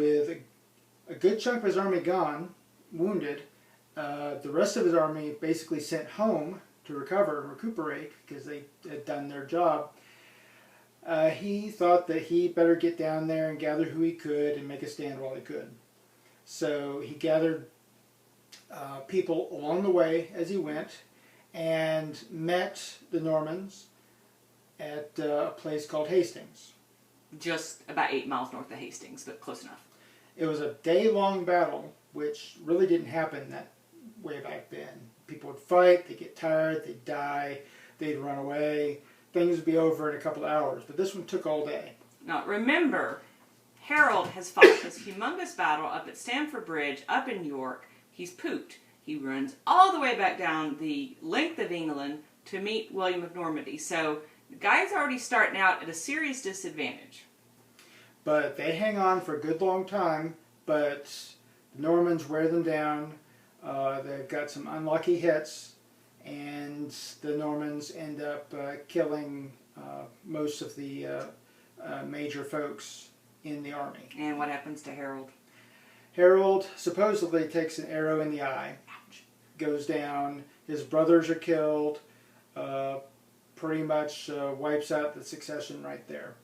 With a good chunk of his army gone, wounded, the rest of his army basically sent home to recover and recuperate because they had done their job. He thought that he better get down there and gather who he could and make a stand while he could. So he gathered people along the way as he went and met the Normans at a place called Hastings. Just about 8 miles north of Hastings, but close enough. It was a day-long battle, which really didn't happen that way back then. People would fight, they'd get tired, they'd die, they'd run away. Things would be over in a couple of hours, but this one took all day. Now remember, Harold has fought this humongous battle up at Stamford Bridge, up in York. He's pooped. He runs all the way back down the length of England to meet William of Normandy. So the guy's already starting out at a serious disadvantage. But they hang on for a good long time, but the Normans wear them down. They've got some unlucky hits, and the Normans end up killing most of the major folks in the army. And what happens to Harold? Harold supposedly takes an arrow in the eye, goes down, his brothers are killed, pretty much wipes out the succession right there.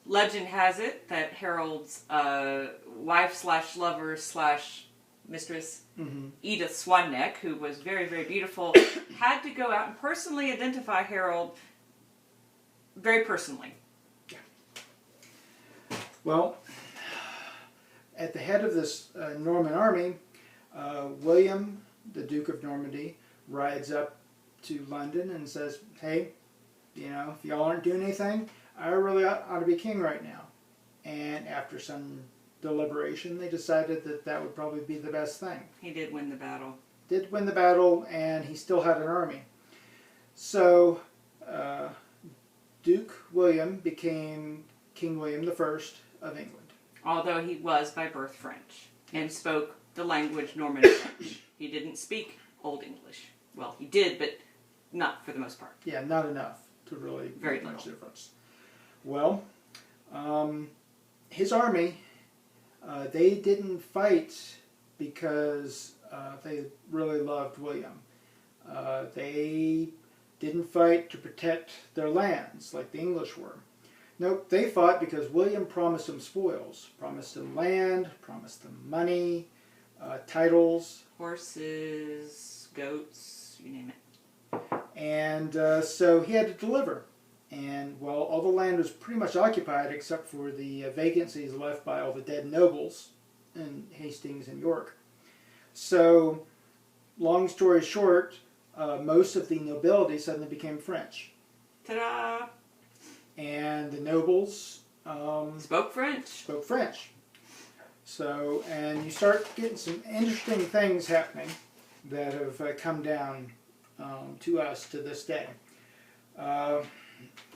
Legend has it that Harold's wife/lover/mistress, Edith Swanneck, who was very, very beautiful, had to go out and personally identify Harold very personally. Yeah. Well, at the head of this Norman army, William, the Duke of Normandy, rides up to London and says, hey, you know, if y'all aren't doing anything, I really ought to be king right now. And after some deliberation, they decided that that would probably be the best thing. He did win the battle. Did win the battle, and he still had an army. So, Duke William became King William I of England. Although he was by birth French and spoke the language Norman French. He didn't speak Old English. Well, he did, but not for the most part. Yeah, not enough to really Very make much little difference. Well, his army, they didn't fight because they really loved William. They didn't fight to protect their lands like the English were. Nope, they fought because William promised them spoils, promised them land, promised them money, titles. Horses, goats, you name it. And so he had to deliver. And, well, all the land was pretty much occupied except for the vacancies left by all the dead nobles in Hastings and York. So, long story short, most of the nobility suddenly became French. Ta-da! And the nobles spoke French. Spoke French. So, and you start getting some interesting things happening that have come down to us to this day.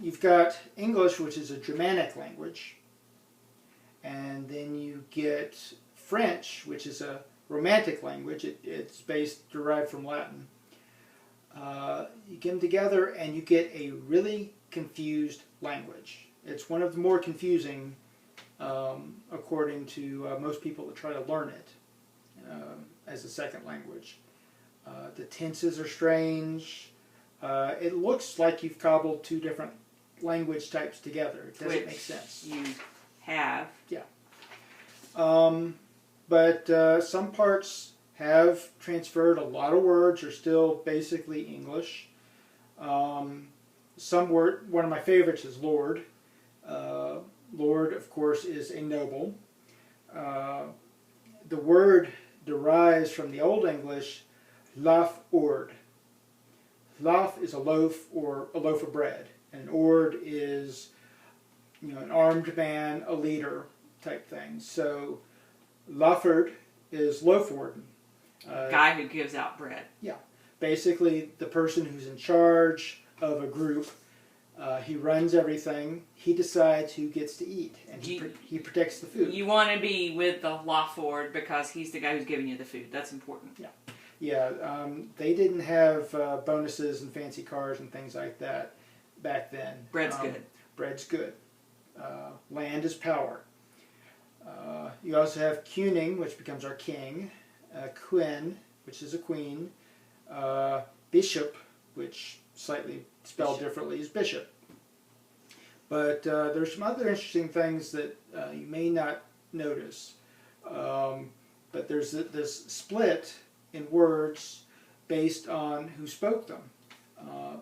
You've got English, which is a Germanic language, and then you get French, which is a Romantic language. It's derived from Latin. You get them together and you get a really confused language. It's one of the more confusing, according to most people that try to learn it as a second language. The tenses are strange. It looks like you've cobbled two different language types together. It doesn't make sense. You have. Yeah. But some parts have transferred. A lot of words are still basically English. One of my favorites is Lord. Lord, of course, is a noble. The word derives from the Old English, laf ord. Laf is a loaf or a loaf of bread, and ord is, you know, an armed man, a leader type thing. So, laford is loaf warden. Guy who gives out bread. Yeah, basically the person who's in charge of a group. He runs everything. He decides who gets to eat, and he protects the food. You want to be with the Lawford because he's the guy who's giving you the food. That's important. Yeah. Yeah, they didn't have bonuses and fancy cars and things like that back then. Bread's good. Bread's good. Land is power. You also have Kuning, which becomes our king, Queen, which is a queen, Bishop, which slightly spelled differently is bishop. But there's some other interesting things that you may not notice. But there's this split in words based on who spoke them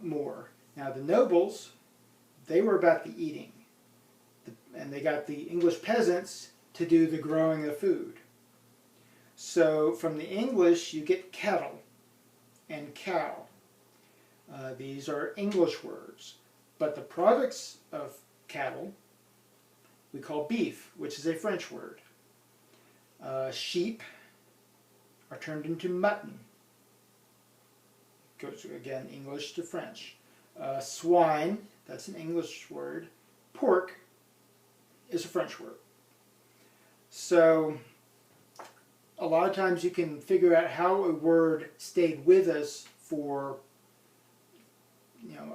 more. Now the nobles, they were about the eating. And they got the English peasants to do the growing of food. So from the English you get kettle and cow. These are English words. But the products of cattle we call beef, which is a French word. Sheep are turned into mutton. Goes again English to French. Swine, that's an English word. Pork is a French word. So a lot of times you can figure out how a word stayed with us for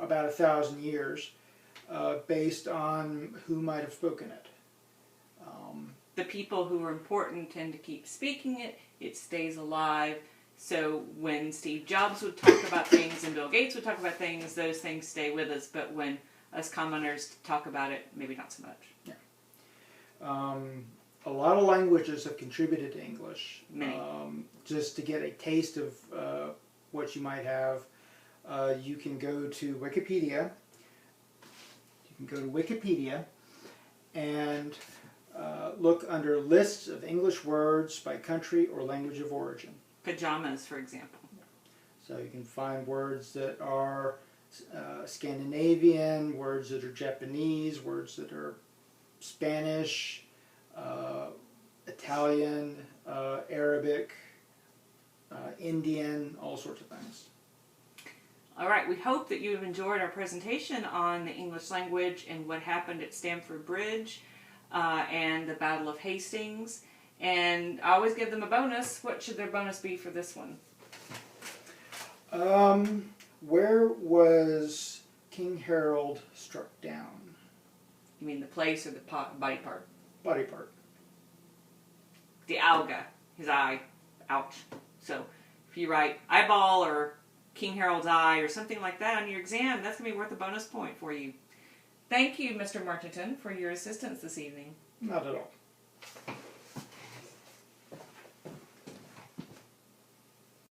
about 1,000 years based on who might have spoken it. The people who are important tend to keep speaking it. It stays alive. So when Steve Jobs would talk about things and Bill Gates would talk about things, those things stay with us. But when us commoners talk about it, maybe not so much. Yeah. A lot of languages have contributed to English. Many. Just to get a taste of what you might have, you can go to Wikipedia. And look under lists of English words by country or language of origin. Pajamas, for example. So you can find words that are Scandinavian, words that are Japanese, words that are Spanish, Italian, Arabic, Indian, all sorts of things. All right, we hope that you have enjoyed our presentation on the English language and what happened at Stamford Bridge and the Battle of Hastings. And I always give them a bonus. What should their bonus be for this one? Where was King Harold struck down? You mean the place or the body part? Body part. The alga, his eye. Ouch. So if you write eyeball or King Harold's eye or something like that on your exam, that's going to be worth a bonus point for you. Thank you, Mr. Martington, for your assistance this evening. Not at all.